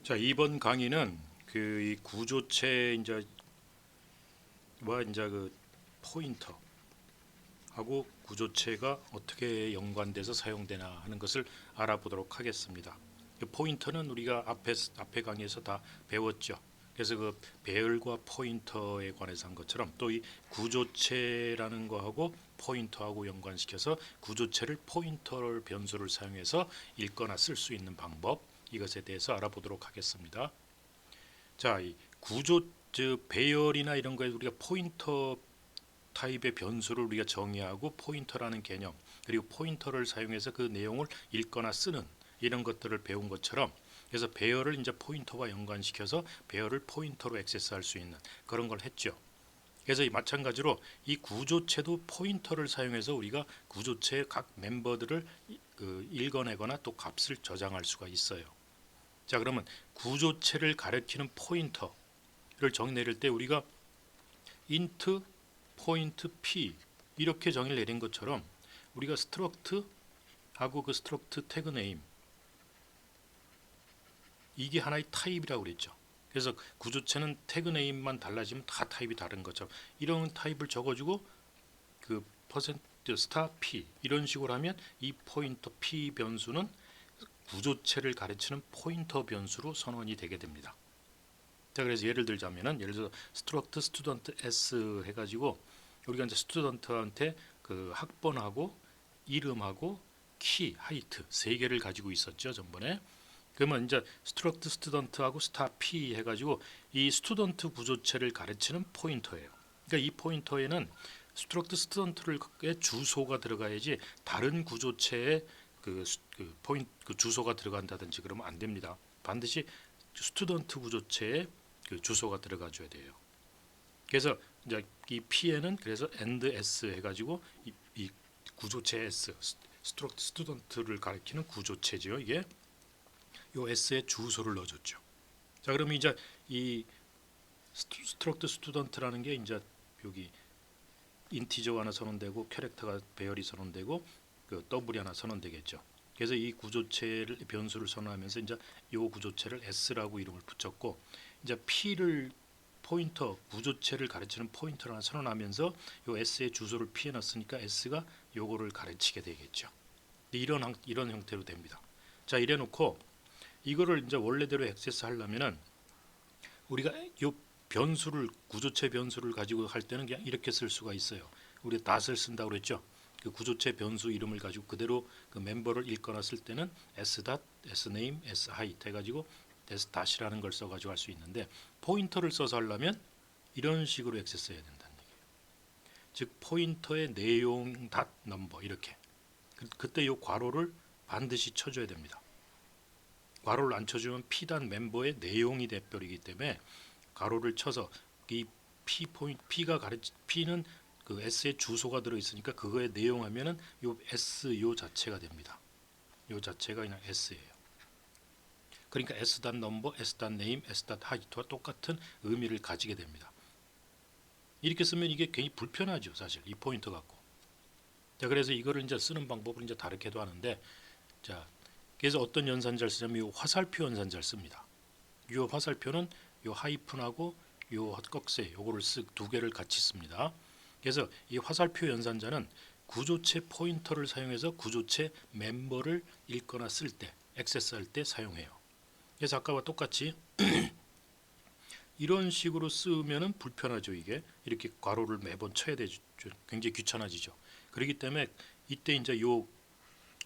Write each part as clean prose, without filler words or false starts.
자, 이번 강의는 이 구조체 이제 그 포인터하고 구조체가 어떻게 연관돼서 사용되나 하는 것을 알아보도록 하겠습니다. 그 포인터는 우리가 앞에 강의에서 다 배웠죠. 그래서 그 배열과 포인터에 관해서 한 것처럼 또 이 구조체라는 거하고 포인터하고 연관시켜서 구조체를 포인터 변수를 사용해서 읽거나 쓸 수 있는 방법, 이것에 대해서 알아보도록 하겠습니다. 자, 이 배열이나 이런 거에 우리가 포인터 타입의 변수를 우리가 정의하고 포인터라는 개념, 그리고 포인터를 사용해서 그 내용을 읽거나 쓰는 이런 것들을 배운 것처럼, 그래서 배열을 이제 포인터와 연관시켜서 배열을 포인터로 액세스할 수 있는 그런 걸 했죠. 그래서 마찬가지로 이 구조체도 포인터를 사용해서 우리가 구조체의 각 멤버들을 읽어내거나 또 값을 저장할 수가 있어요. 자, 그러면 구조체를 가리키는 포인터를 정의 내릴 때 우리가 int 포인트 p 이렇게 정의를 내린 것처럼 우리가 struct하고 그 struct 태그 네임, 이게 하나의 타입이라고 그랬죠. 그래서 구조체는 태그 네임만 달라지면 다 타입이 다른 것처럼 이런 타입을 적어주고 그 퍼센트 스타 p 이런 식으로 하면 이 포인터 p 변수는 구조체를 가르치는 포인터 변수로 선언이 되게 됩니다. 자, 그래서 예를 들자면은 예를 들어 struct student s 해가지고 우리가 이제 스튜던트한테 그 학번하고 이름하고 키, 하이트 세 개를 가지고 있었죠, 전번에. 그러면 이제 struct student하고 star p 해가지고 이 스튜던트 구조체를 가르치는 포인터예요. 그러니까 이 포인터에는 struct student의 주소가 들어가야지 다른 구조체에 그 주소가 들어간다든지 그러면 안 됩니다. 반드시 스튜던트 구조체에 그 주소가 들어가줘야 돼요. 그래서 이제 이 P에는 그래서 and s 해가지고 이 구조체 s, struct student를 가리키는 구조체죠. 이게 요 s의 주소를 넣어줬죠. 자, 그러면 이제 이 struct student라는 게 이제 여기 인티저가 하나 선언되고 캐릭터가 배열이 선언되고 그 더블이 하나 선언되겠죠. 그래서 이 구조체를 변수를 선언하면서 이제 이 구조체를 s라고 이름을 붙였고, 이제 p를 포인터 구조체를 가르치는 포인터를 하나 선언하면서 이 s의 주소를 p에 넣었으니까 s가 요거를 가르치게 되겠죠. 이런 형태로 됩니다. 자, 이래놓고 이거를 이제 원래대로 액세스하려면은 우리가 요 변수를 구조체 변수를 가지고 할 때는 그냥 이렇게 쓸 수가 있어요. 우리 닷을 쓴다고 그랬죠. 그 구조체 변수 이름을 가지고 그대로 그 멤버를 읽거나 쓸 때는 sname, sheight 해가지고 s닷이라는 걸 써가지고 할 수 있는데, 포인터를 써서 하려면 이런 식으로 액세스해야 된다는 얘기예요. 즉 포인터의 내용 닷 넘버 이렇게. 그때 이 괄호를 반드시 쳐줘야 됩니다. 괄호를 안 쳐주면 p단 멤버의 내용이 돼버리기 때문에 괄호를 쳐서 이 p는 그 s의 주소가 들어 있으니까 그거에 내용하면은 요 s 요 자체가 됩니다. 요 자체가 그냥 s예요. 그러니까 s.number, s.name, s.height와 똑같은 의미를 가지게 됩니다. 이렇게 쓰면 이게 굉장히 불편하죠, 사실 이 포인터 갖고. 자, 그래서 이거를 이제 쓰는 방법을 이제 다르게도 하는데, 자, 그래서 어떤 연산자를 쓰냐면 이 화살표 연산자를 씁니다. 이 화살표는 이 하이픈하고 이 헛꺽쇠 요거를 두 개를 같이 씁니다. 그래서 이 화살표 연산자는 구조체 포인터를 사용해서 구조체 멤버를 읽거나 쓸 때, 액세스할 때 사용해요. 그래서 아까와 똑같이 이런 식으로 쓰면은 불편하죠. 이게 이렇게 괄호를 매번 쳐야 되죠. 굉장히 귀찮아지죠. 그렇기 때문에 이때 이제 요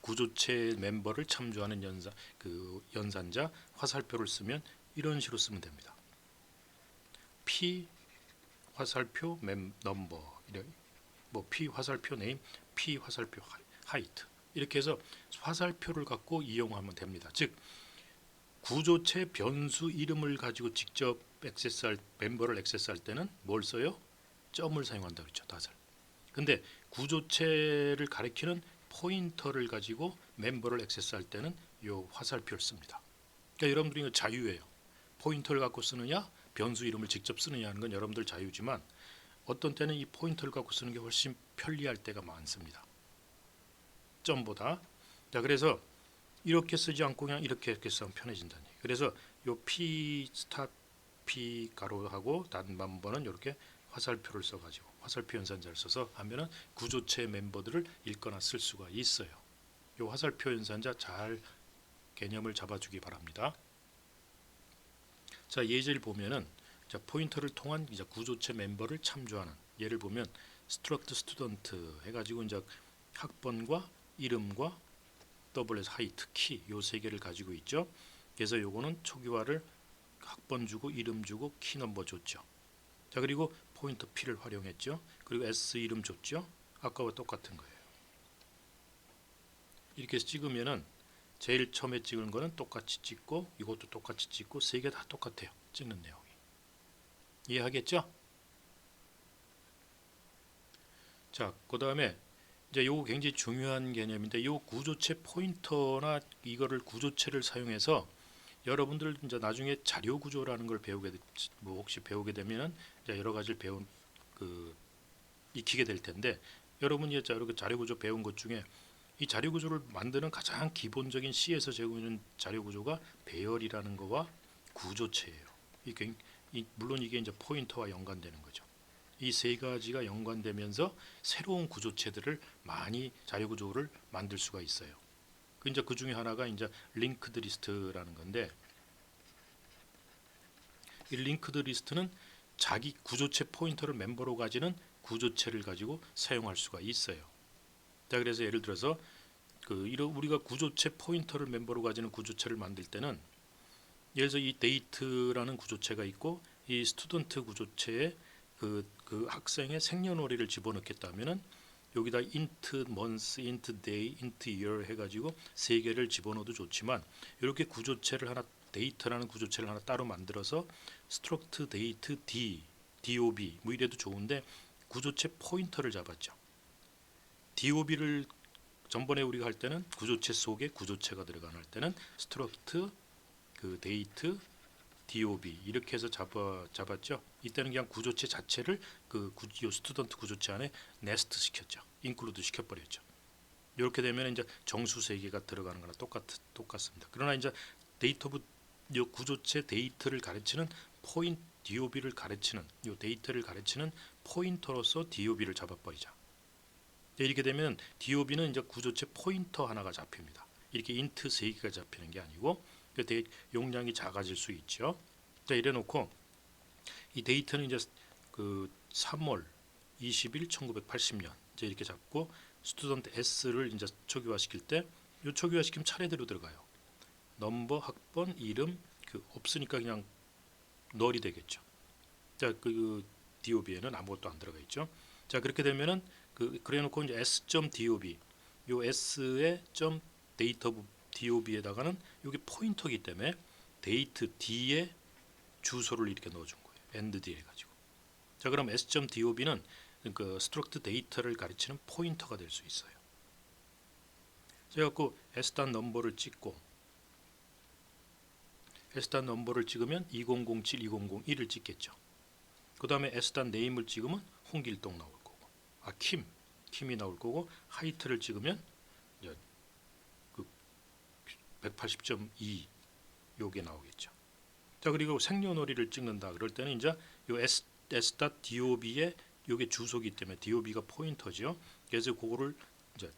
구조체 멤버를 참조하는 연산자 화살표를 쓰면 이런 식으로 쓰면 됩니다. P 화살표 넘버, 뭐 P 화살표 네임, P 화살표 하이트 이렇게 해서 화살표를 갖고 이용하면 됩니다. 즉 구조체 변수 이름을 가지고 직접 멤버를 액세스할 때는 뭘 써요? 점을 사용한다고 했죠. 닷을. 근데 구조체를 가리키는 포인터를 가지고 멤버를 액세스할 때는 이 화살표를 씁니다. 그러니까 여러분들이 이거 자유예요. 포인터를 갖고 쓰느냐, 변수 이름을 직접 쓰느냐 하는 건 여러분들 자유지만 어떤 때는 이 포인터를 갖고 쓰는 게 훨씬 편리할 때가 많습니다. 점보다. 자, 그래서 이렇게 쓰지 않고 그냥 이렇게 쓰면 편해진다니. 그래서 요 P 스타 P 가로하고 단반번은 이렇게 화살표를 써가지고 화살표 연산자를 써서 하면은 구조체 멤버들을 읽거나 쓸 수가 있어요. 요 화살표 연산자 잘 개념을 잡아주기 바랍니다. 자, 예제를 보면은 자, 포인터를 통한 이제 구조체 멤버를 참조하는 예를 보면 struct student 해가지고 이제 학번과 이름과 WS height 키 요 세 개를 가지고 있죠. 그래서 요거는 초기화를 학번 주고 이름 주고 키 넘버 줬죠. 자, 그리고 포인터 P를 활용했죠. 그리고 S 이름 줬죠. 아까와 똑같은 거예요. 이렇게 찍으면은 제일 처음에 찍은 거는 똑같이 찍고 이것도 똑같이 찍고 세 개 다 똑같아요. 찍는 내용이. 이해하겠죠? 자, 그다음에 이제 요거 굉장히 중요한 개념인데 요 구조체 포인터나 이거를 구조체를 사용해서 여러분들 이제 나중에 자료 구조라는 걸 배우게 뭐 혹시 배우게 되면은 이제 여러 가지를 배운 그 익히게 될 텐데 여러분이 이렇게 자료 구조 배운 것 중에 이 자료 구조를 만드는 가장 기본적인 C에서 제공하는 자료 구조가 배열이라는 거와 구조체예요. 물론 이게 이제 포인터와 연관되는 거죠. 이 세 가지가 연관되면서 새로운 구조체들을 많이 자료 구조를 만들 수가 있어요. 이제 그 중에 하나가 이제 링크드 리스트라는 건데 이 링크드 리스트는 자기 구조체 포인터를 멤버로 가지는 구조체를 가지고 사용할 수가 있어요. 자, 그래서 예를 들어서 우리가 구조체 포인터를 멤버로 가지는 구조체를 만들 때는 예를 들어서 이 데이트라는 구조체가 있고 이 스튜던트 구조체에 그 학생의 생년월일을 집어넣겠다면은 여기다 int month, int day, int year 해가지고 세 개를 집어넣어도 좋지만 이렇게 구조체를 하나 데이터라는 구조체를 하나 따로 만들어서 struct date d, dob 뭐 이래도 좋은데 구조체 포인터를 잡았죠. dob를 전번에 우리가 할 때는 구조체 속에 구조체가 들어가는 할 때는 struct 그 date dob 이렇게 해서 잡았죠. 이때는 그냥 구조체 자체를 요 스튜던트 구조체 안에 네스트 시켰죠. 인클루드 시켜버렸죠. 이렇게 되면 이제 정수 세 개가 들어가는 거랑 똑같습니다. 그러나 이제 요 구조체 데이터를 가르치는 dob를 가르치는 요 데이터를 가르치는 포인터로서 dob를 잡아버리자. 이렇게 되면 dob는 이제 구조체 포인터 하나가 잡힙니다. 이렇게 int 세 개가 잡히는 게 아니고 용량이 작아질 수 있죠. 자, 이래놓고 이 데이터는 이제 3월 20일 1980년 이제 이렇게 잡고 스튜던트 S를 이제 초기화시킬 때 이 초기화시키면 차례대로 들어가요. 넘버, 학번, 이름 없으니까 그냥 널이 되겠죠. 자, DOB에는 아무것도 안 들어가 있죠. 자, 그렇게 되면은 그래놓고 이제 s.dob 요 s의 데이터 dob에다가는 이게 포인터기 때문에 데이트 d에 주소를 이렇게 넣어준 거예요. end d 해가지고. 자, 그럼 s.dob는 struct 데이터를 가르치는 포인터가 될 수 있어요. 그래갖고 s.number를 찍고 s.number를 찍으면 2007, 2001을 찍겠죠. 그 다음에 s.name을 찍으면 홍길동 나올 거고, 김이 나올 거고, 하이트를 찍으면 180.2 요게 나오겠죠. 자, 그리고 생년월일을 찍는다 그럴 때는 이제 요 s.dob에 요게 주소기 때문에 dob가 포인터죠. 그래서 그거를 이제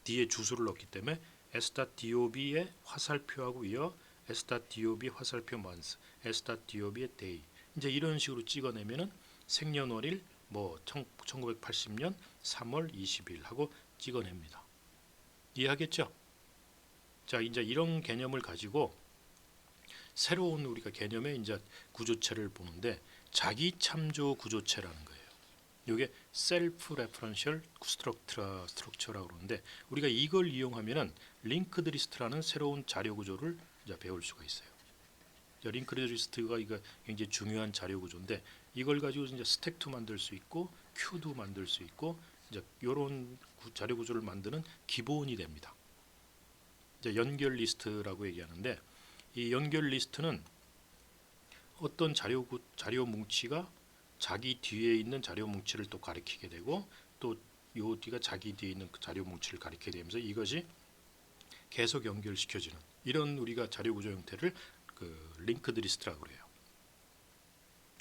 뒤에 주소를 넣기 때문에 s.dob의 화살표하고 이어 s.dob 화살표 month, s.dob의 day 이제 이런 식으로 찍어내면은 생년월일 1980년 3월 20일 하고 찍어냅니다. 이해하겠죠? 자, 이제 이런 개념을 가지고 새로운 우리가 개념의 이제 구조체를 보는데 자기 참조 구조체라는 거예요. 이게 셀프 레퍼런셜 스트럭처라고 그러는데 우리가 이걸 이용하면은 링크드 리스트라는 새로운 자료 구조를 이제 배울 수가 있어요. 링크드 리스트가 이거 굉장히 중요한 자료 구조인데 이걸 가지고 이제 스택도 만들 수 있고 큐도 만들 수 있고 이제 이런 자료 구조를 만드는 기본이 됩니다. 이제 연결 리스트라고 얘기하는데 이 연결 리스트는 어떤 자료 뭉치가 자기 뒤에 있는 자료 뭉치를 또 가리키게 되고 또 요 뒤가 자기 뒤에 있는 그 자료 뭉치를 가리키게 되면서 이것이 계속 연결시켜주는 이런 우리가 자료 구조 형태를 그 링크드 리스트라고 그래요.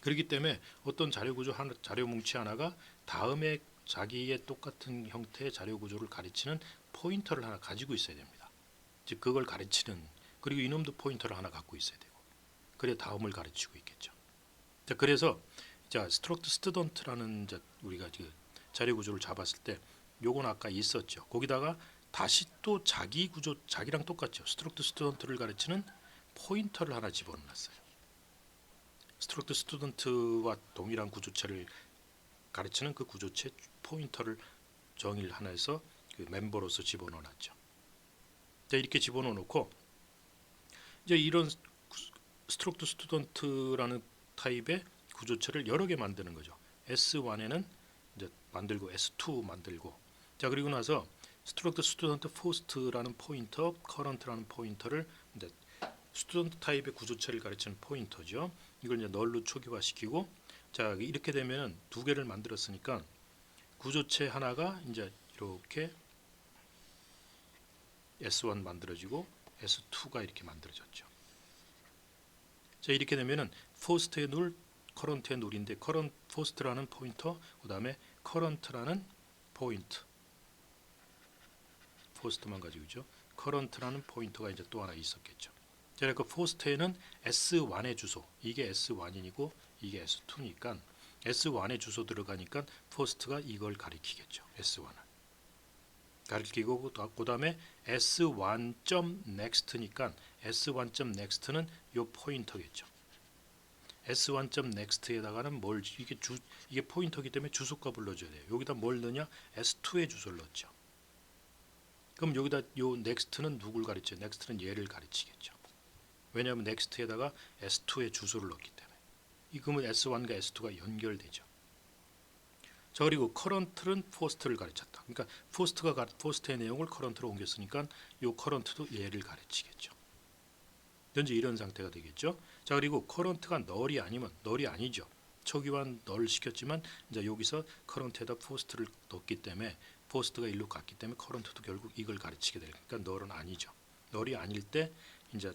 그렇기 때문에 어떤 자료 구조 하나, 자료 뭉치 하나가 다음에 자기의 똑같은 형태의 자료 구조를 가르치는 포인터를 하나 가지고 있어야 됩니다. 즉 그걸 가르치는, 그리고 이놈도 포인터를 하나 갖고 있어야 되고, 그래 다음을 가르치고 있겠죠. 자, 그래서 자 스트럭트 스튜던트라는 우리가 그 자료 구조를 잡았을 때 요건 아까 있었죠. 거기다가 다시 또 자기 구조, 자기랑 똑같죠. 스트럭트 스튜던트를 가르치는 포인터를 하나 집어넣었어요. 스트럭트 스튜던트와 동일한 구조체를 가르치는 그 구조체 포인터를 정의를 하나 해서 그 멤버로서 집어넣어놨죠. 자, 이렇게 집어넣어놓고 이제 이런 스트럭트 스튜던트라는 타입의 구조체를 여러 개 만드는 거죠. S1에는 이제 만들고 S2 만들고, 자 그리고 나서 스트럭트 스튜던트 포스트라는 포인터, 커런트라는 포인터를 이제 스튜던트 타입의 구조체를 가르치는 포인터죠. 이걸 이제 널로 초기화시키고, 자 이렇게 되면 두 개를 만들었으니까 구조체 하나가 이제 이렇게 S1 만들어지고 S2가 이렇게 만들어졌죠. 자 이렇게 되면은 포스트의 눌, 커런트의 눌인데 포스트라는 포인터, 그다음에 커런트라는 포인트, 포스트만 가지고 있죠. 커런트라는 포인터가 이제 또 하나 있었겠죠. 자, 그러니까 포스트에는 S1의 주소, 이게 S1이고 이게 S2니까 S1의 주소 들어가니까 포스트가 이걸 가리키겠죠. S1을 가리키고, 그다음에 S1.next니까 S1.next는 요 포인터겠죠. S1.next에다가는 뭘, 이게 포인터이기 때문에 주소값을 넣어줘야 돼요. 여기다 뭘 넣냐? S2의 주소를 넣죠. 그럼 여기다 요 next는 누굴 가르쳐요? next는 얘를 가르치겠죠. 왜냐하면 next에다가 S2의 주소를 넣기 때문에. 그러면 S1과 S2가 연결되죠. 자, 그리고 current는 post를 가르쳤다. 그러니까 post의 내용을 current로 옮겼으니까 요 current도 얘를 가르치겠죠. 현재 이런 상태가 되겠죠. 자, 그리고 current가 null이 아니면 null이 아니죠. 초기화는 null 시켰지만 이제 여기서 current에다 post를 넣었기 때문에 post가 일로 갔기 때문에 current도 결국 이걸 가르치게 되니까 null은 아니죠. null이 아닐 때 이제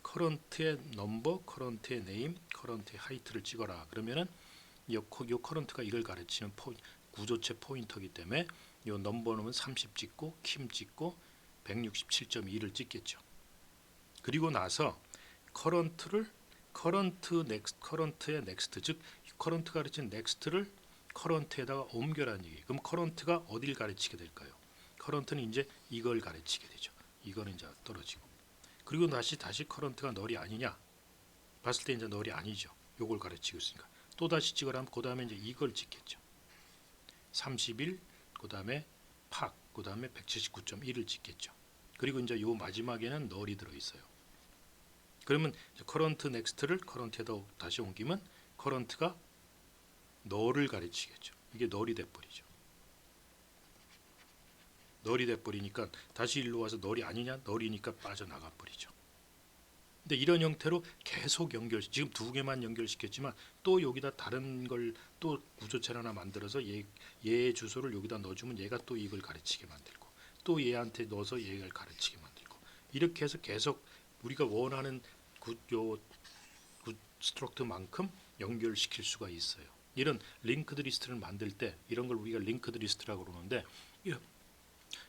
current의 number, current의 name, current의 height를 찍어라. 그러면은 요 current가 이걸 가르치는 구조체 포인터이기 때문에 요 넘버는 30 찍고 킴 찍고 167.2를 찍겠죠. 그리고 나서 current의 next, 즉 current 가르치는 next를 current에다가 옮겨라는 얘기. 그럼 current가 어디를 가르치게 될까요? current는 이제 이걸 가르치게 되죠. 이거는 이제 떨어지고. 그리고 다시 current가 null이 아니냐? 봤을 때 이제 null이 아니죠. 요걸 가르치고 있으니까. 또 다시 찍으라면 그 다음에 이제 이걸 찍겠죠. 31, 그 다음에 팍, 그 다음에 179.1을 찍겠죠. 그리고 이제 요 마지막에는 null이 들어 있어요. 그러면 current next를 current에다 다시 옮기면 current가 null을 가르치겠죠. 이게 null이 돼버리죠. null이 돼버리니까 다시 일로 와서 null이 아니냐? null이니까 빠져나가 버리죠. 근데 이런 형태로 계속 지금 두 개만 연결시켰지만 또 여기다 다른 걸 또 구조체를 하나 만들어서 얘의 주소를 여기다 넣어주면 얘가 또 이걸 가르치게 만들고, 또 얘한테 넣어서 얘를 가르치게 만들고, 이렇게 해서 계속 우리가 원하는 스트럭트만큼 연결시킬 수가 있어요. 이런 링크드 리스트를 만들 때 이런 걸 우리가 링크드 리스트라고 그러는데,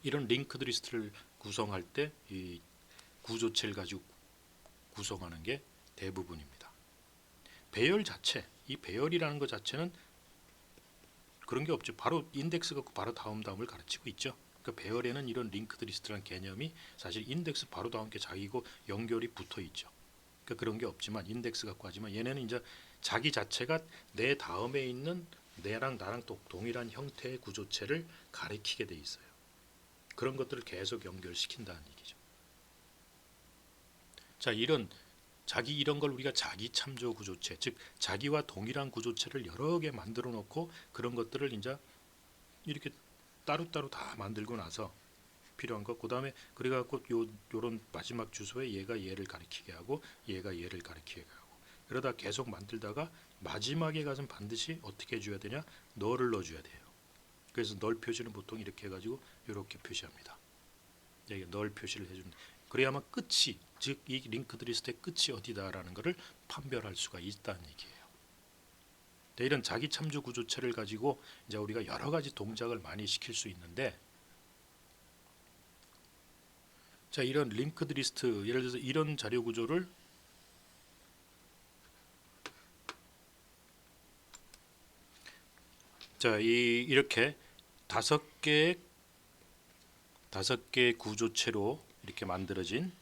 이런 링크드 리스트를 구성할 때 이 구조체를 가지고 구성하는 게 대부분입니다. 배열 자체, 이 배열이라는 것 자체는 그런 게 없죠. 바로 인덱스 갖고 바로 다음을 가르치고 있죠. 그러니까 배열에는 이런 링크드 리스트라는 개념이 사실 인덱스 바로 다음 게 자기고 연결이 붙어 있죠. 그러니까 그런 게 없지만 인덱스 갖고 하지만 얘네는 이제 자기 자체가 내 다음에 있는 내랑 나랑 동일한 형태의 구조체를 가리키게 돼 있어요. 그런 것들을 계속 연결시킨다는 얘기죠. 자, 이런 걸 우리가 자기 참조 구조체, 즉 자기와 동일한 구조체를 여러 개 만들어 놓고 그런 것들을 이제 이렇게 따로따로 다 만들고 나서 필요한 것, 그다음에 그래 갖고 요런 마지막 주소에 얘가 얘를 가리키게 하고 얘가 얘를 가리키게 하고, 그러다 계속 만들다가 마지막에 가서는 반드시 어떻게 해줘야 되냐? null을 넣어줘야 돼요. 그래서 null 표시는 보통 이렇게 해가지고 이렇게 표시합니다. 여기 널 표시를 해주는. 그래야만 끝이, 즉 이 링크드 리스트의 끝이 어디다라는 것을 판별할 수가 있다는 얘기예요. 이런 자기 참조 구조체를 가지고 이제 우리가 여러 가지 동작을 많이 시킬 수 있는데, 자 이런 링크드 리스트, 예를 들어서 이런 자료 구조를 이렇게 다섯 개의 구조체로 이렇게 만들어진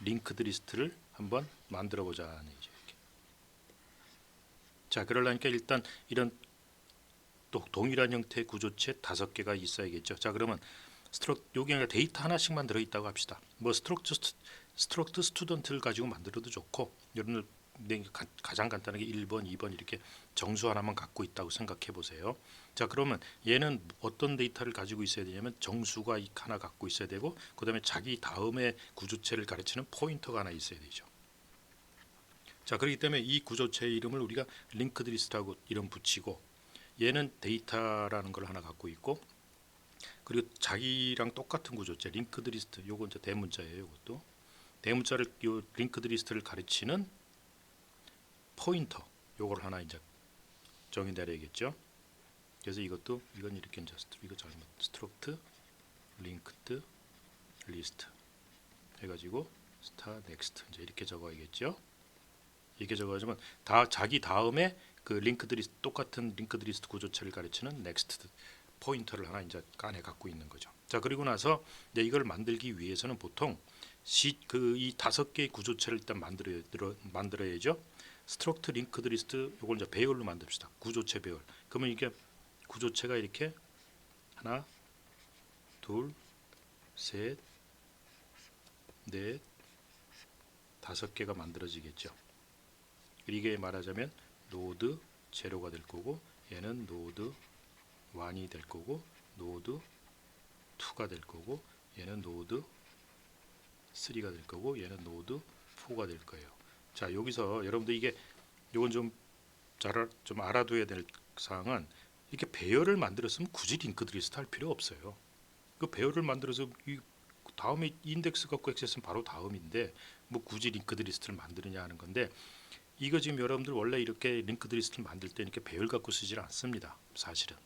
링크드 리스트를 한번 만들어 보자는 얘기죠. 자, 그러려니까 일단 이런 또 동일한 형태의 구조체 5개가 있어야겠죠. 자, 그러면 여기 데이터 하나씩만 들어 있다고 합시다. 뭐 스트럭트 스튜던트를 가지고 만들어도 좋고, 여러분들 가장 간단하게 1번, 2번 이렇게 정수 하나만 갖고 있다고 생각해 보세요. 자, 그러면 얘는 어떤 데이터를 가지고 있어야 되냐면 정수가 하나 갖고 있어야 되고, 그다음에 자기 다음에 구조체를 가르치는 포인터가 하나 있어야 되죠. 자, 그렇기 때문에 이 구조체의 이름을 우리가 링크드 리스트라고 이름 붙이고, 얘는 데이터라는 걸 하나 갖고 있고, 그리고 자기랑 똑같은 구조체 링크드 리스트, 요거 이제 대문자예요. 이것도 대문자를 요 링크드 리스트를 가르치는 포인터, 요걸 하나 이제 정의 내려야겠죠. 그래서 이건 이렇게 이제 이거 잘못 스트럭트 링크드 리스트 해가지고 스타 넥스트 이제 이렇게 적어야겠죠. 이렇게 적어주면 다 자기 다음에 그 링크드 리스트, 똑같은 링크드 리스트 구조체를 가르치는 넥스트 포인터를 하나 이제 안에 갖고 있는 거죠. 자, 그리고 나서 이제 이걸 만들기 위해서는 보통 이 5개의 구조체를 일단 만들어야죠. 스트럭트 링크드 리스트 요걸 이제 배열로 만듭시다. 구조체 배열. 그러면 이게 구조체가 이렇게 하나, 둘, 셋, 넷, 5개가 만들어지겠죠. 이게 말하자면 노드 제로가 될 거고, 얘는 노드 1이 될 거고, 노드 2가 될 거고, 얘는 노드 3가 될 거고, 얘는 노드 4가 될 거예요. 자, 여기서 여러분들 이건 좀 알아둬야 될 사항은, 이렇게 배열을 만들었으면 굳이 링크드 리스트 할 필요 없어요. 그 배열을 만들어서 이 다음에 인덱스 갖고 액세스는 바로 다음인데 뭐 굳이 링크드 리스트를 만드느냐 하는 건데, 이거 지금 여러분들 원래 이렇게 링크드 리스트를 만들 때 이렇게 배열 갖고 쓰질 않습니다. 사실은.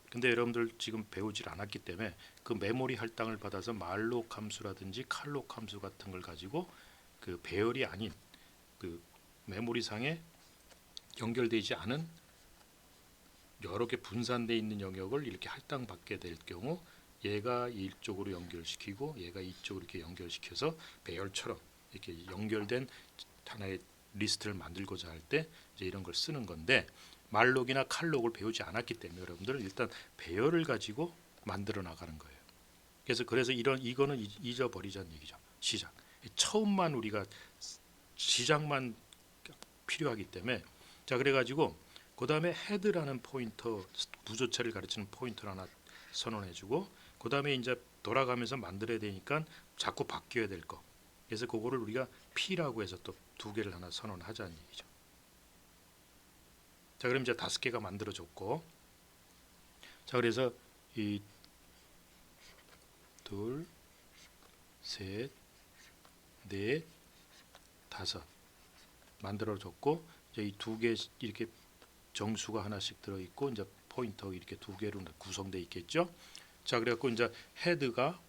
근데 여러분들 지금 배우질 않았기 때문에 그 메모리 할당을 받아서 말록 함수라든지 칼록 함수 같은 걸 가지고 그 배열이 아닌 그 메모리상에 연결되지 않은 여러 개 분산되어 있는 영역을 이렇게 할당받게 될 경우, 얘가 이쪽으로 연결시키고 얘가 이쪽으로 이렇게 연결시켜서 배열처럼 이렇게 연결된 하나의 리스트를 만들고자 할 때 이제 이런 걸 쓰는 건데, 말록이나 칼록을 배우지 않았기 때문에 여러분들은 일단 배열을 가지고 만들어 나가는 거예요. 그래서 이거는 잊어버리자는 얘기죠. 시작. 처음만 우리가 시작만 필요하기 때문에, 자 그래가지고 그 다음에 헤드라는 포인터, 구조체를 가르치는 포인터를 하나 선언해주고, 그 다음에 이제 돌아가면서 만들어야 되니까 자꾸 바뀌어야 될 거. 그래서 그거를 우리가 P라고 해서 또 2개를 하나 선언하자는 얘기죠. 자, 그럼 이제 5개가 만들어졌고, 자 그래서 이 둘, 셋, 넷, 5 만들어졌고, 이제 이 2개 이렇게 정수가 하나씩 들어 있고, 이제 포인터 이렇게 2개로 구성되어 있겠죠. 자, 그래갖고 이제 헤드가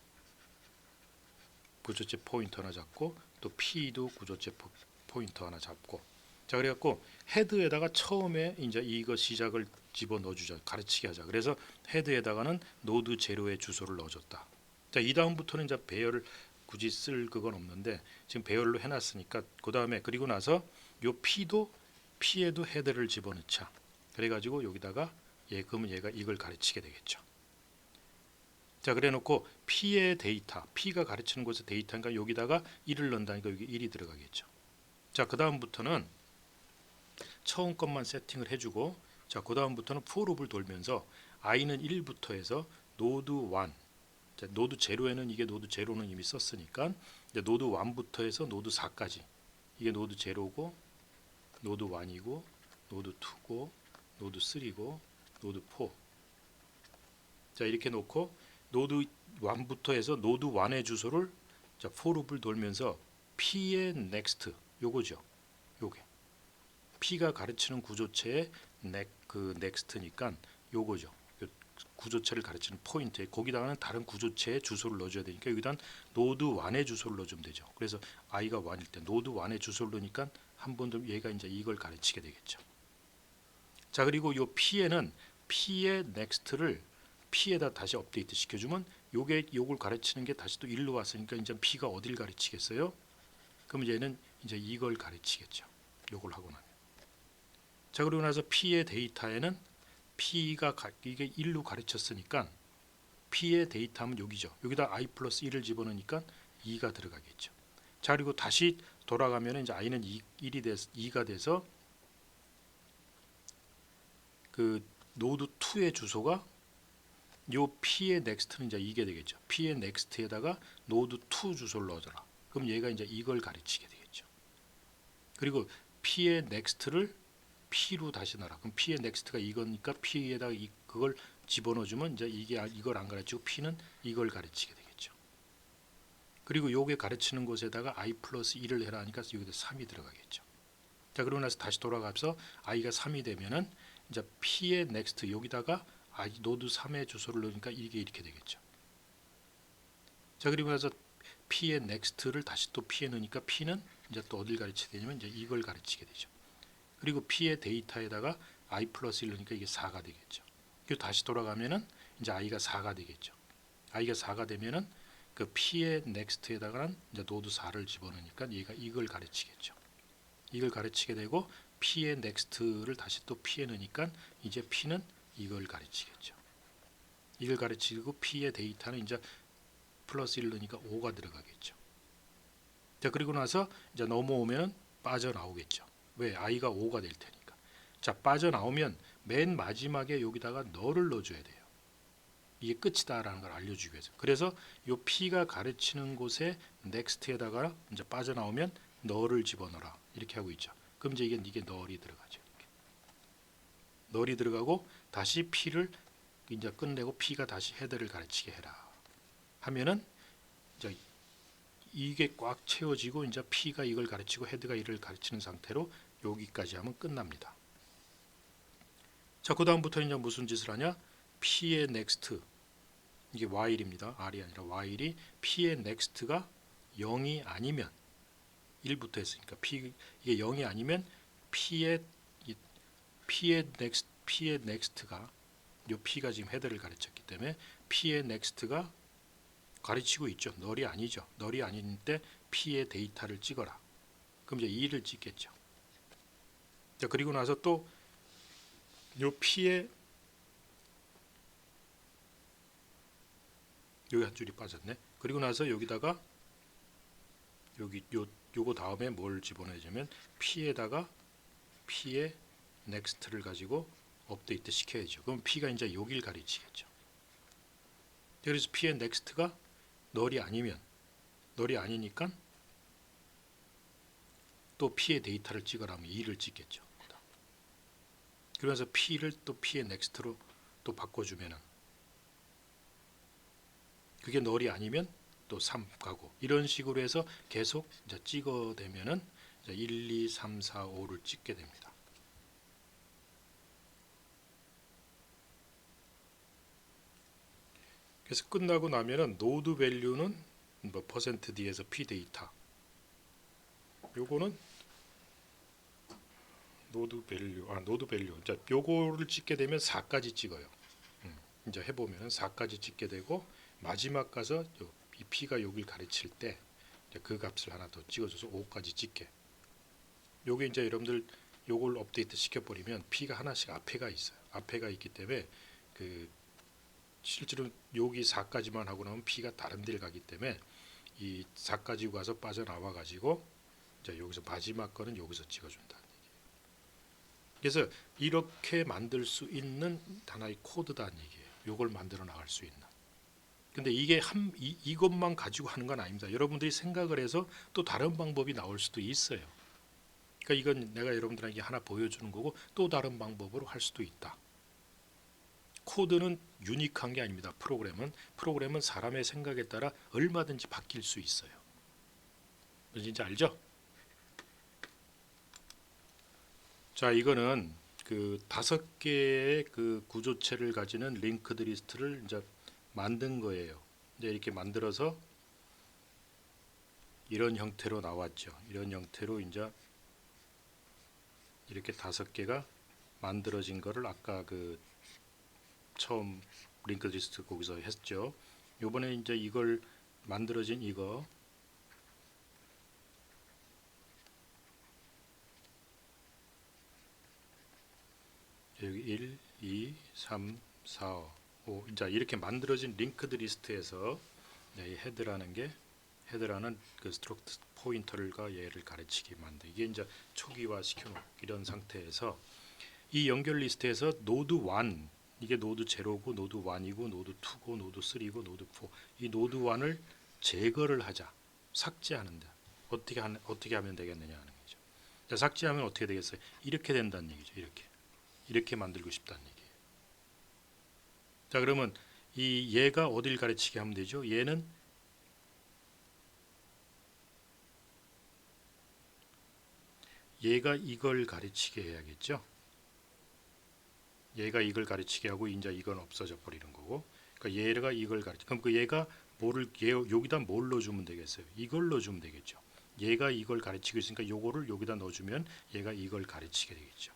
구조체 포인터 하나 잡고, 또 P도 구조체 포인터 하나 잡고, 자 그래갖고 헤드에다가 처음에 이제 이거 시작을 집어 넣어주자, 가르치게 하자. 그래서 헤드에다가는 노드 제로의 주소를 넣어줬다. 자, 이 다음부터는 이제 배열을 굳이 쓸 그건 없는데 지금 배열로 해놨으니까, 그 다음에 그리고 나서 요 P에도 헤드를 집어넣자. 그래가지고 여기다가 그러면 얘가 이걸 가르치게 되겠죠. 자, 그래놓고 P의 데이터, P가 가르치는 곳의 데이터니까 여기다가 1을 넣는다니까 여기 1이 들어가겠죠. 자, 그 다음부터는 처음 것만 세팅을 해주고, 자, 그 다음부터는 포룹을 돌면서 i는 1부터 해서 노드 1, 자, 노드 제로에는 이게 노드 제로는 이미 썼으니까 이제 노드 1부터 해서 노드 4까지, 이게 노드 제로고, 노드 1이고, 노드 2고, 노드 3고, 노드 4. 자, 이렇게 놓고 노드 1부터 해서 노드 1의 주소를 자, for 룹을 돌면서 P의 next 요거죠. 요게 P가 가르치는 구조체의 그 next니까 요거죠. 구조체를 가르치는 포인트에 거기다가는 다른 구조체의 주소를 넣어줘야 되니까 여기다 노드 1의 주소를 넣어주면 되죠. 그래서 i가 1일 때 노드 1의 주소를 넣으니까 한 번 더 얘가 이제 이걸 가르치게 되겠죠. 자 그리고 요 P에는 P의 next를 P에다 다시 업데이트 시켜주면 요걸 가르치는 게 다시 또 1로 왔으니까 이제 P가 어딜 가르치겠어요? 그럼 얘는 이제 이걸 가르치겠죠. 요걸 하고 나면. 자 그러고 나서 P의 데이터에는 P가 이게 1로 가르쳤으니까 P의 데이터하면 여기죠. 여기다 i 플러스 1을 집어넣으니까 2가 들어가겠죠. 자 그리고 다시 돌아가면 이제 i는 1이 돼서 2가 돼서 그 노드 2의 주소가 요 P의 next는 이제 이게 되겠죠. P의 next에다가 노드 2 주소를 넣어줘라. 그럼 얘가 이제 이걸 가르치게 되겠죠. 그리고 P의 next를 P로 다시 넣어라. 그럼 P의 next가 이거니까 P에다가 그걸 집어넣어주면 이제 이걸 안 가르치고 P는 이걸 가르치게 되겠죠. 그리고 요게 가르치는 곳에다가 i 플러스 1을 해라 하니까 여기다 3이 들어가겠죠. 자 그러고 나서 다시 돌아가서 i가 3이 되면은 이제 P의 next 여기다가 노드 3의 주소를 넣으니까 이게 이렇게 되겠죠. 자 그리고 나서 P의 next를 다시 또 P에 넣으니까 P는 이제 또 어딜 가르치게 되냐면 이제 이걸 가르치게 되죠. 그리고 P의 데이터에다가 i 플러스 1 넣으니까 이게 4가 되겠죠. 그리고 다시 돌아가면은 이제 i가 4가 되겠죠. i가 4가 되면은 그 P의 next에다가는 이제 노드 4를 집어넣으니까 얘가 이걸 가르치겠죠. 이걸 가르치게 되고 P의 next를 다시 또 P에 넣으니까 이제 P는 이걸 가르치겠죠. 이걸 가르치고 P의 데이터는 이제 플러스 1 넣으니까 5가 들어가겠죠. 자 그리고 나서 이제 넘어오면 빠져나오겠죠. 왜? i가 5가 될 테니까. 자 빠져나오면 맨 마지막에 여기다가 너를 넣어줘야 돼요. 이게 끝이다라는 걸 알려주기 위해서. 그래서 요 P가 가르치는 곳에 next에다가 이제 빠져나오면 너를 집어넣어라 이렇게 하고 있죠. 그럼 이제 이게 널이 들어가죠. 이렇게. 널이 들어가고 다시 P를 이제 끝내고 P가 다시 헤드를 가르치게 해라 하면은 이제 이게 꽉 채워지고 이제 P가 이걸 가르치고 헤드가 이를 가르치는 상태로 여기까지 하면 끝납니다. 자, 그 다음부터 이제 무슨 짓을 하냐? P의 next 이게 while입니다. R이 아니라 while이 P의 next가 0이 아니면 1부터 했으니까 이게 0이 아니면 P의 next가 요 P가 지금 헤드를 가르쳤기 때문에 P의 next가 가르치고 있죠. 널이 아니죠. 널이 아닌 때 P의 데이터를 찍어라. 그럼 이제 2를 찍겠죠. 자, 그리고 나서 또 요 P의 여기 한 줄이 빠졌네. 그리고 나서 여기다가 요거 다음에 뭘 집어넣으냐면 P에다가 P의 next를 가지고 업데이트 시켜야죠. 그럼 P가 이제 여길 가르치겠죠. 그래서 P의 next가 널이 아니니까 또 P의 데이터를 찍으라면 2를 찍겠죠. 그러면서 P를 또 P의 next로 또 바꿔주면은 그게 널이 아니면 또 3 가고 이런 식으로 해서 계속 이제 찍어대면은 이제 1, 2, 3, 4, 5를 찍게 됩니다. 그래서 끝나고 나면은 노드 밸류는 뭐 퍼센트 D에서 P 데이터 요거는 노드 밸류 자 요거를 찍게 되면 4까지 찍어요. 이제 해보면 4까지 찍게 되고 마지막 가서 이 P가 여기를 가르칠 때 그 값을 하나 더 찍어줘서 5까지 찍게. 요게 이제 여러분들 요걸 업데이트 시켜버리면 P가 하나씩 앞에가 있어요. 앞에가 있기 때문에 그 실제로 여기 4까지만 하고 나면 P가 다른 데를 가기 때문에 이 4까지 가서 빠져나와 가지고 이제 여기서 마지막 거는 여기서 찍어준다는 얘기예요. 그래서 이렇게 만들 수 있는 하나의 코드다는 얘기예요. 요걸 만들어 나갈 수 있는. 근데 이게 이것만 가지고 하는 건 아닙니다. 여러분들이 생각을 해서 또 다른 방법이 나올 수도 있어요. 그러니까 이건 내가 여러분들에게 하나 보여주는 거고 또 다른 방법으로 할 수도 있다. 코드는 유니크한 게 아닙니다. 프로그램은 사람의 생각에 따라 얼마든지 바뀔 수 있어요. 진짜 알죠? 자, 이거는 그 5개의 그 구조체를 가지는 링크드 리스트를 이제 만든 거예요. 이제 이렇게 만들어서 이런 형태로 나왔죠. 이런 형태로 이제 이렇게 5개가 만들어진 거를 아까 그 처음 링크드 리스트 거기서 했죠. 요번에 이제 이걸 만들어진 이거 여기 1, 2, 3, 4, 5 이제 이렇게 만들어진 링크드 리스트에서 이 헤드라는 그 스트럭트 포인터가 얘를 가르치게 만든 이게 이제 초기화 시켜놓은 이런 상태에서 이 연결 리스트에서 노드 1 이게 노드 0고 노드 1이고 노드 2고 노드 3고 노드 4 이 노드 1을 제거를 하자 삭제하는데 어떻게 하면 되겠느냐 하는 거죠. 자, 삭제하면 어떻게 되겠어요? 이렇게 된다는 얘기죠. 이렇게 만들고 싶다는 얘기예요. 자, 그러면 이 얘가 어딜 가르치게 하면 되죠? 얘는 얘가 이걸 가르치게 해야겠죠. 얘가 이걸 가르치게 하고 이제 이건 없어져 버리는 거고. 그러니까 얘가 이걸 가르치. 그럼 그 얘가 여기다 뭘 넣어주면 되겠어요? 이걸 넣어주면 되겠죠. 얘가 이걸 가르치고 있으니까 요거를 여기다 넣어주면 얘가 이걸 가르치게 되겠죠.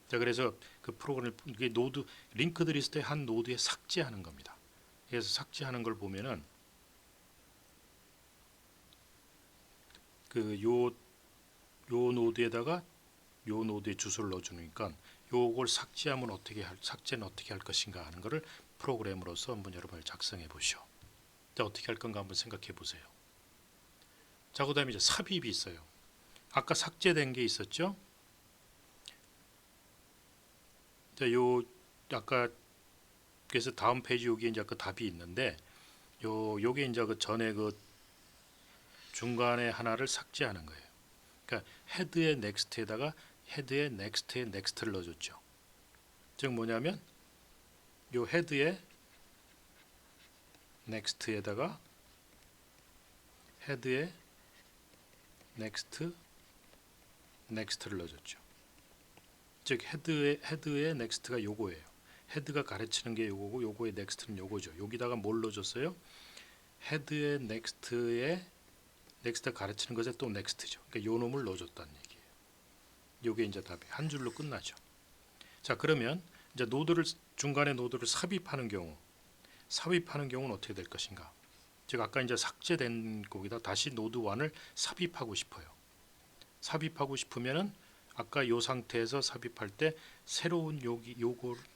자, 그래서 그 프로그램을 이게 노드 링크드 리스트의 한 노드에 삭제하는 겁니다. 그래서 삭제하는 걸 보면은 그 요 노드에다가 요 노드에 주소를 넣어주니까 요걸 삭제는 어떻게 할 것인가 하는 것을 프로그램으로서 한번 여러분 작성해 보시오. 자, 어떻게 할 건가 한번 생각해 보세요. 자, 그다음에 이제 삽입이 있어요. 아까 삭제된 게 있었죠. 자, 아까 그래서 다음 페이지 여기 이제 그 답이 있는데 요게 이제 그 전에 그 중간에 하나를 삭제하는 거예요. 그러니까 헤드의 넥스트에다가 헤드의 넥스트의 넥스트를 넣어줬죠. 즉 뭐냐면 요 헤드의 넥스트에다가 헤드의 넥스트를 넣어줬죠. 즉 헤드의 넥스트가 요거예요. 헤드가 가르치는 게 요거고 요거의 넥스트는 요거죠. 여기다가 뭘 넣어줬어요? 헤드의 넥스트 가르치는 것에 또 넥스트죠. 그러니까 요 놈을 넣어줬다는 얘기예요. 요게 이제 답이 한 줄로 끝나죠. 자, 그러면 이제 중간에 노드를 삽입하는 경우는 어떻게 될 것인가? 즉 아까 이제 삭제된 거기다 다시 노드 1을 삽입하고 싶어요. 삽입하고 싶으면은 아까 요 상태에서 삽입할 때 새로운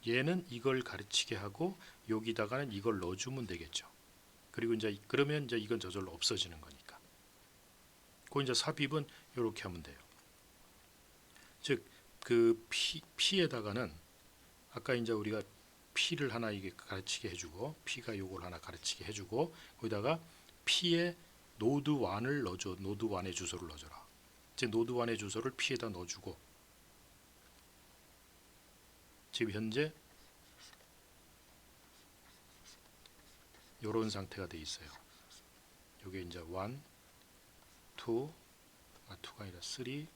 얘는 이걸 가르치게 하고 여기다가는 이걸 넣어주면 되겠죠. 그리고 그러면 이제 이건 저절로 없어지는 거니까. 그 이제 삽입은 이렇게 하면 돼요. 즉 그 P에다가는 아까 이제 우리가 P를 하나 이게 가르치게 해주고 P가 요걸 하나 가르치게 해주고 거기다가 P에 노드 1을 넣어줘. 노드 1의 주소를 넣어줘라. 즉 노드 1의 주소를 P에다 넣어주고 지금 현재 이런 상태가 돼 있어요. 이게 이제 1, 2가 아니라 3,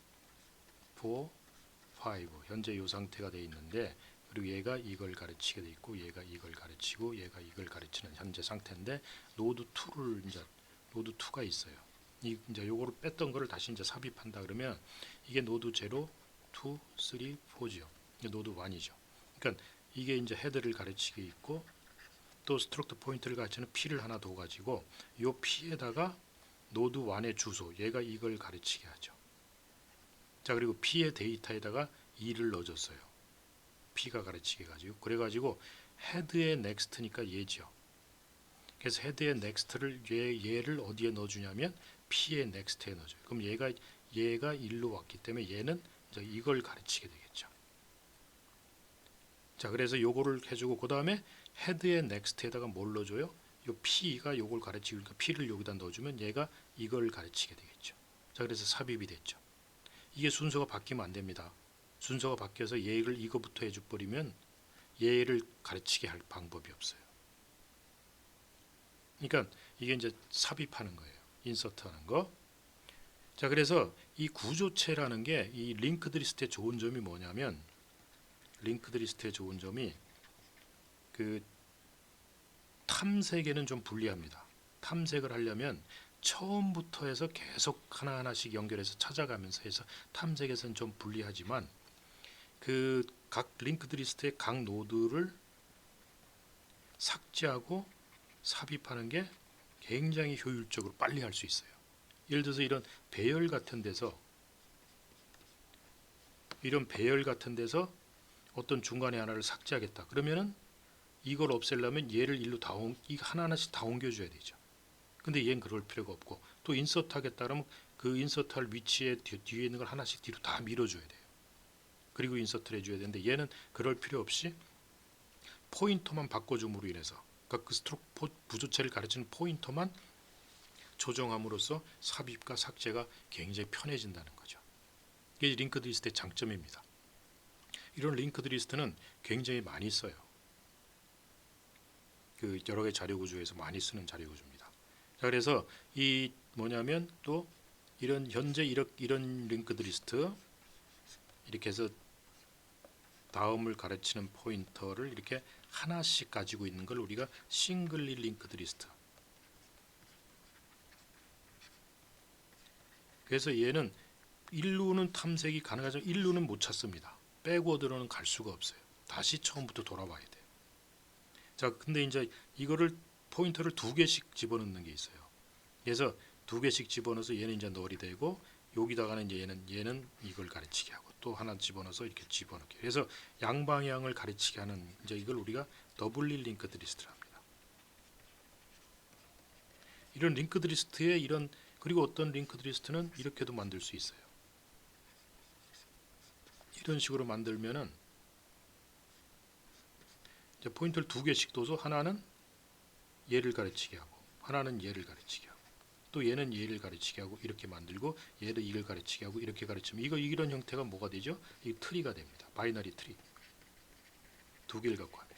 4, 5 현재 이 상태가 돼 있는데 그리고 얘가 이걸 가르치게 돼 있고 얘가 이걸 가르치고 얘가 이걸 가르치는 현재 상태인데 노드 2가 있어요. 이제 요거를 뺐던 거를 다시 이제 삽입한다 그러면 이게 노드 0, 2, 3, 4죠. 이게 노드 1이죠. 그러니까 이게 이제 헤드를 가르치게 있고 또 스트럭트 포인트를 가르치는 P를 하나 더 가지고 요 P에다가 노드 1의 주소 얘가 이걸 가르치게 하죠. 자, 그리고 P의 데이터에다가 2를 넣어줬어요. P가 가르치게 가지고 그래가지고 헤드의 넥스트니까 얘죠. 그래서 헤드의 넥스트를 얘를 어디에 넣어주냐면 P의 넥스트에 넣어줘요. 그럼 얘가 일로 왔기 때문에 얘는 이제 이걸 가르치게 되겠죠. 자, 그래서 요거를 해주고 그 다음에 헤드의 넥스트에다가 뭘 넣어줘요? 요 P가 요걸 가르치고 그러니까 P를 여기다 넣어주면 얘가 이걸 가르치게 되겠죠. 자, 그래서 삽입이 됐죠. 이게 순서가 바뀌면 안 됩니다. 순서가 바뀌어서 얘를 이거부터 해줘버리면 얘를 가르치게 할 방법이 없어요. 그러니까 이게 이제 삽입하는 거예요. 인서트하는 거. 자, 그래서 이 구조체라는 게 이 링크드 리스트의 좋은 점이 뭐냐면, 링크드 리스트의 좋은 점이 그 탐색에는 좀 불리합니다. 탐색을 하려면 처음부터 해서 계속 하나하나씩 연결해서 찾아가면서 해서 탐색에서는 좀 불리하지만, 그 각 링크드 리스트의 각 노드를 삭제하고 삽입하는 게 굉장히 효율적으로 빨리 할 수 있어요. 예를 들어서 이런 배열 같은 데서 어떤 중간에 하나를 삭제하겠다. 그러면은 이걸 없애려면 얘를 일로 이 하나하나씩 다 옮겨줘야 되죠. 근데 얘는 그럴 필요가 없고, 또 인서트 하겠다 그러면 그 인서트 할 위치에 뒤에 있는 걸 하나씩 뒤로 다 밀어줘야 돼요. 그리고 인서트를 해줘야 되는데 얘는 그럴 필요 없이 포인터만 바꿔줌으로 인해서, 그러니까 그 스트로크 구조체를 가르치는 포인터만 조정함으로써 삽입과 삭제가 굉장히 편해진다는 거죠. 이게 링크드 리스트의 장점입니다. 이런 링크드 리스트는 굉장히 많이 써요. 그 여러 개 자료 구조에서 많이 쓰는 자료 구조입니다. 자, 그래서 이 뭐냐면 또 이런 현재 이런 링크드 리스트 이렇게 해서 다음을 가르치는 포인터를 이렇게 하나씩 가지고 있는 걸 우리가 싱글리 링크드 리스트. 그래서 얘는 일루는 탐색이 가능하지만 일루는 못 찾습니다. 백워드로는 갈 수가 없어요. 다시 처음부터 돌아와야 돼요. 자, 근데 이제 이거를 포인터를 두 개씩 집어넣는 게 있어요. 그래서 두 개씩 집어넣어서 얘는 이제 널이 되고, 여기다가는 이제 얘는 이걸 가르치게 하고, 또 하나 집어넣어서 이렇게 집어넣게. 그래서 양방향을 가르치게 하는, 이제 이걸 우리가 더블리 링크드 리스트를 합니다. 이런 링크드 리스트에 그리고 어떤 링크드 리스트는 이렇게도 만들 수 있어요. 이런 식으로 만들면은 이제 포인터를 두 개씩 둬서 하나는 얘를 가르치게 하고, 하나는 얘를 가르치게 하고, 또 얘는 얘를 가르치게 하고, 이렇게 만들고, 얘를 이걸 가르치게 하고, 이렇게 가르치면 이런 형태가 뭐가 되죠? 이 트리가 됩니다. 바이너리 트리. 두 개를 갖고 하면.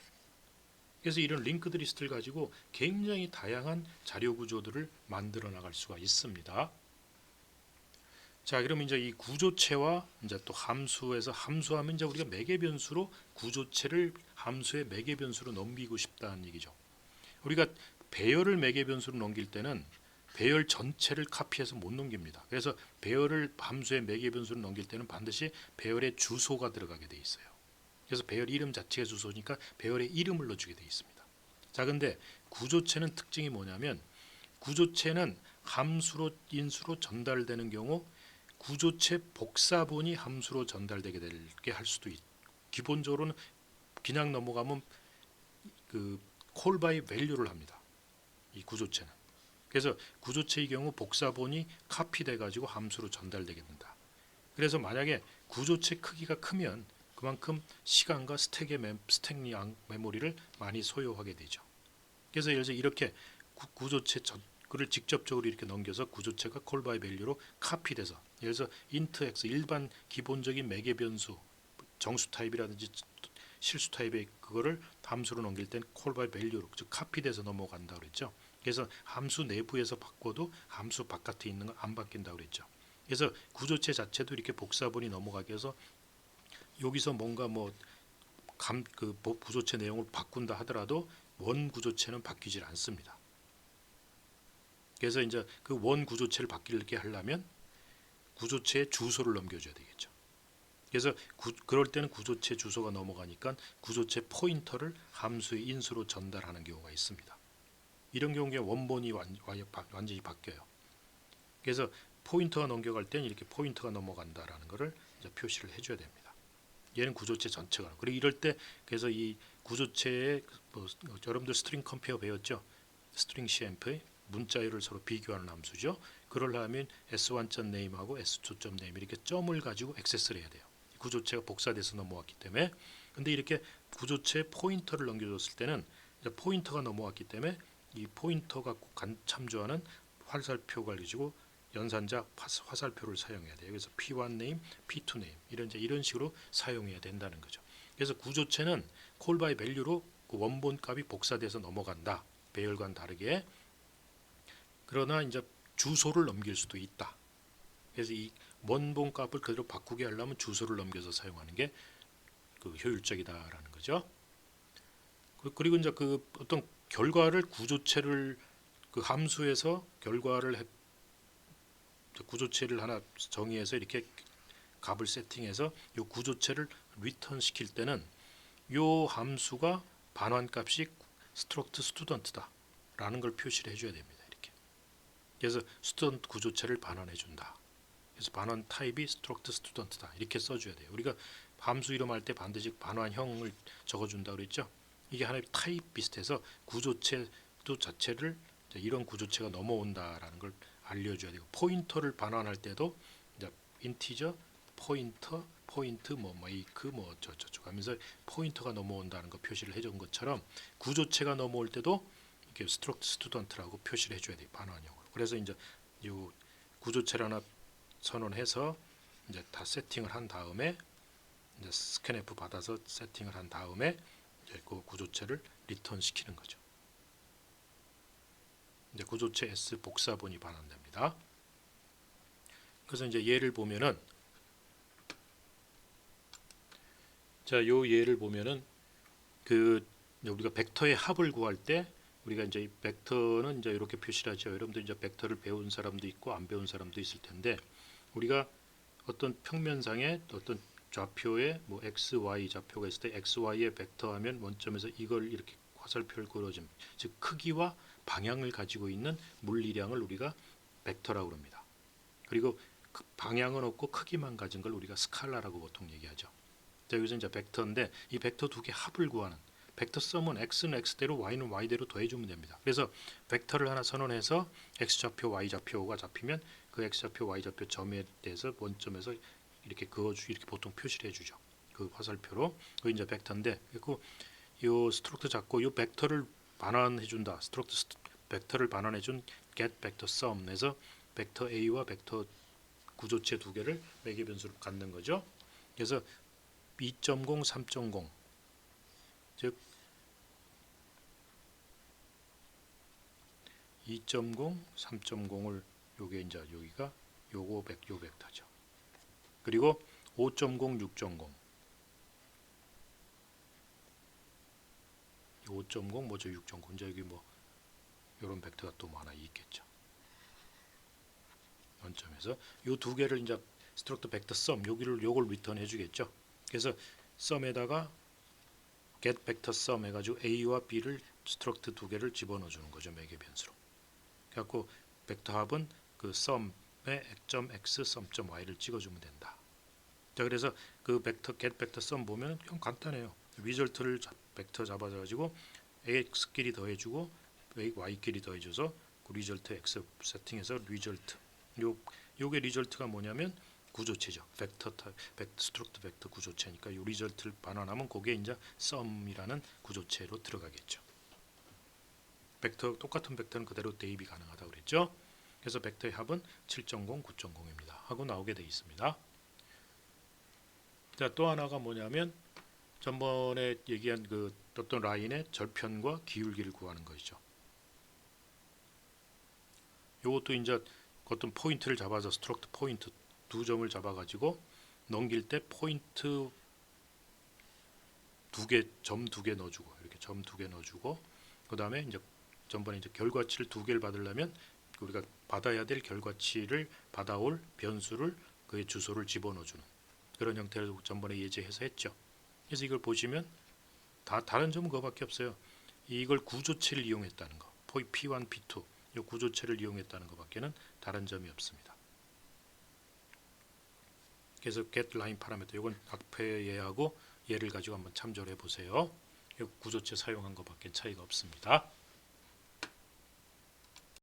그래서 이런 링크드 리스트를 가지고 굉장히 다양한 자료 구조들을 만들어 나갈 수가 있습니다. 자, 그럼 이제 이 구조체와 이제 또 함수에서, 함수하면 이제 우리가 매개 변수로 구조체를 함수의 매개 변수로 넘기고 싶다는 얘기죠. 우리가 배열을 매개 변수로 넘길 때는 배열 전체를 카피해서 못 넘깁니다. 그래서 배열을 함수의 매개 변수로 넘길 때는 반드시 배열의 주소가 들어가게 돼 있어요. 그래서 배열 이름 자체가 주소니까 배열의 이름을 넣어주게 돼 있습니다. 자, 근데 구조체는 특징이 뭐냐면, 구조체는 함수로 인수로 전달되는 경우 구조체 복사본이 함수로 전달되게 할 수도 있고, 기본적으로는 그냥 넘어가면 그 call by value를 합니다. 이 구조체는. 그래서 구조체의 경우 복사본이 카피돼 가지고 함수로 전달되게 된다. 그래서 만약에 구조체 크기가 크면 그만큼 시간과 스택 메모리를 많이 소요하게 되죠. 그래서 예를 들어 이렇게 구조체 그를 직접적으로 이렇게 넘겨서 구조체가 call by value로 카피돼서, 예를 들어서 int x 일반 기본적인 매개 변수 정수 타입이라든지 실수 타입의 그거를 함수로 넘길 땐 call by value로, 즉 카피돼서 넘어간다 그랬죠. 그래서 함수 내부에서 바꿔도 함수 바깥에 있는 건 안 바뀐다 그랬죠. 그래서 구조체 자체도 이렇게 복사본이 넘어가게 해서 여기서 뭔가 구조체 내용을 바꾼다 하더라도 원 구조체는 바뀌질 않습니다. 그래서 이제 그 원 구조체를 바뀌게 하려면 구조체의 주소를 넘겨줘야 되겠죠. 그래서 그럴 때는 구조체 주소가 넘어가니까 구조체 포인터를 함수의 인수로 전달하는 경우가 있습니다. 이런 경우에 원본이 완전히 바뀌어요. 그래서 포인터가 넘겨갈 때는 이렇게 포인터가 넘어간다라는 것을 이제 표시를 해줘야 됩니다. 얘는 구조체 전체가. 그리고 이럴 때 그래서 이 구조체의 여러분들 스트링 컴페어 배웠죠? 스트링 cmp 문자열을 서로 비교하는 함수죠. 그러려면 s1.name하고 s2.name 이렇게 점을 가지고 액세스를 해야 돼요. 구조체가 복사돼서 넘어왔기 때문에. 근데 이렇게 구조체 포인터를 넘겨줬을 때는 포인터가 넘어왔기 때문에 이 포인터가 참조하는 화살표가 가지고 연산자 화살표를 사용해야 돼요. 그래서 P1 name, P2 name 이런 식으로 사용해야 된다는 거죠. 그래서 구조체는 콜 바이 밸류로 그 원본 값이 복사돼서 넘어간다. 배열과는 다르게. 그러나 이제 주소를 넘길 수도 있다. 그래서 이 원본 값을 그대로 바꾸게 하려면 주소를 넘겨서 사용하는 게 그 효율적이다라는 거죠. 그리고 이제 그 어떤 결과를 구조체를 그 함수에서 구조체를 하나 정의해서 이렇게 값을 세팅해서 이 구조체를 리턴 시킬 때는 이 함수가 반환값이 스트럭트 스튜던트다라는 걸 표시를 해줘야 됩니다. 이렇게. 그래서 스튜던트 구조체를 반환해 준다. 그래서 반환 타입이 스트럭트 스튜던트다. 이렇게 써줘야 돼요. 우리가 함수 이름할 때 반드시 반환형을 적어준다 그랬죠. 이게 하나의 타입 비슷해서 구조체도 자체를 이런 구조체가 넘어온다라는 걸 알려줘야 되고 포인터를 반환할 때도 이제 인티저 포인트 뭐 메이크 뭐 저쪽 하면서 포인터가 넘어온다는 거 표시를 해준 것처럼 구조체가 넘어올 때도 이렇게 스트럭트 스튜던트라고 표시를 해줘야 돼요. 반환형으로. 그래서 이제 이 구조체를 하나 선언해서 이제 다 세팅을 한 다음에 이제 스캔F 받아서 세팅을 한 다음에 이제 그 구조체를 리턴 시키는 거죠. 이제 구조체 S 복사본이 반환됩니다. 그래서 이제 예를 보면은 요 예를 보면은 그 우리가 벡터의 합을 구할 때 우리가 이제 벡터는 이제 이렇게 표시를 하죠. 여러분들 이제 벡터를 배운 사람도 있고 안 배운 사람도 있을 텐데 우리가 어떤 평면상에 어떤 좌표에 뭐 x, y 좌표가 있을 때 x, y의 벡터 하면 원점에서 이걸 이렇게 화살표를 그려줍니다. 즉 크기와 방향을 가지고 있는 물리량을 우리가 벡터라고 합니다. 그리고 그 방향은 없고 크기만 가진 걸 우리가 스칼라라고 보통 얘기하죠. 자, 여기서 이제 벡터인데 이 벡터 두 개 합을 구하는 벡터 썸은 x는 x대로 y는 y대로 더해주면 됩니다. 그래서 벡터를 하나 선언해서 x좌표, y좌표가 잡히면 그 x좌표, y좌표 점에 대해서 원점에서 이렇게 이렇게 보통 표시를 해주죠. 그 화살표로 그 이제 벡터인데 그리고 이 스트럭트 잡고 이 벡터를 반환해준다. 벡터를 반환해준 get vector sum에서 벡터 a와 벡터 구조체 두 개를 매개 변수로 갖는 거죠. 그래서 2.0, 3.0 즉 2.0, 3.0을 요게 이제 여기가 요 벡터죠. 그리고 5.0, 6.0 5.0 뭐죠? 6.0 이제 여기 뭐 이런 벡터가 또 뭐 하나 있겠죠. 원점에서 요 두 개를 이제 스트럭트 벡터 썸 요걸 리턴 해주겠죠. 그래서 썸에다가 get vector sum 해가지고 a와 b를 스트럭트 두 개를 집어넣어 주는 거죠. 매개 변수로. 그래갖고 벡터 합은 그 썸의 x, sum.y를 찍어주면 된다. 자, 그래서 그 벡터 get vector sum 보면 좀 간단해요. 리절트를 벡터 잡아가지고 x끼리 더해주고 y끼리 더해줘서 그 리절트 x 세팅해서 리절트 요게 리절트가 뭐냐면 구조체죠. 스트럭트 벡터 구조체니까 요 리절트를 반환하면 그게 이제 썸이라는 구조체로 들어가겠죠. 벡터 똑같은 벡터는 그대로 대입이 가능하다고 그랬죠. 그래서 벡터의 합은 7.0, 9.0입니다. 하고 나오게 되어 있습니다. 자, 또 하나가 뭐냐면 전번에 얘기한 그 어떤 라인의 절편과 기울기를 구하는 것이죠. 요것도 이제 어떤 포인트를 잡아서 스트럭트 포인트 두 점을 잡아가지고 넘길 때 포인트 점 두 개 넣어주고 이렇게 점 두 개 넣어주고 그 다음에 이제 전번에 이제 결과치를 두 개를 받으려면 우리가 받아야 될 결과치를 받아올 변수를 그의 주소를 집어넣어주는 그런 형태로 전번에 예제해서 했죠. 그래서 이걸 보시면 다른 점은 그거밖에 없어요. 이걸 구조체를 이용했다는 거, P1, P2 이 구조체를 이용했다는 것밖에는 다른 점이 없습니다. 그래서 get line 파라미터 이건 앞에 예하고 얘를 가지고 한번 참조를 해보세요. 구조체 사용한 것밖에 차이가 없습니다.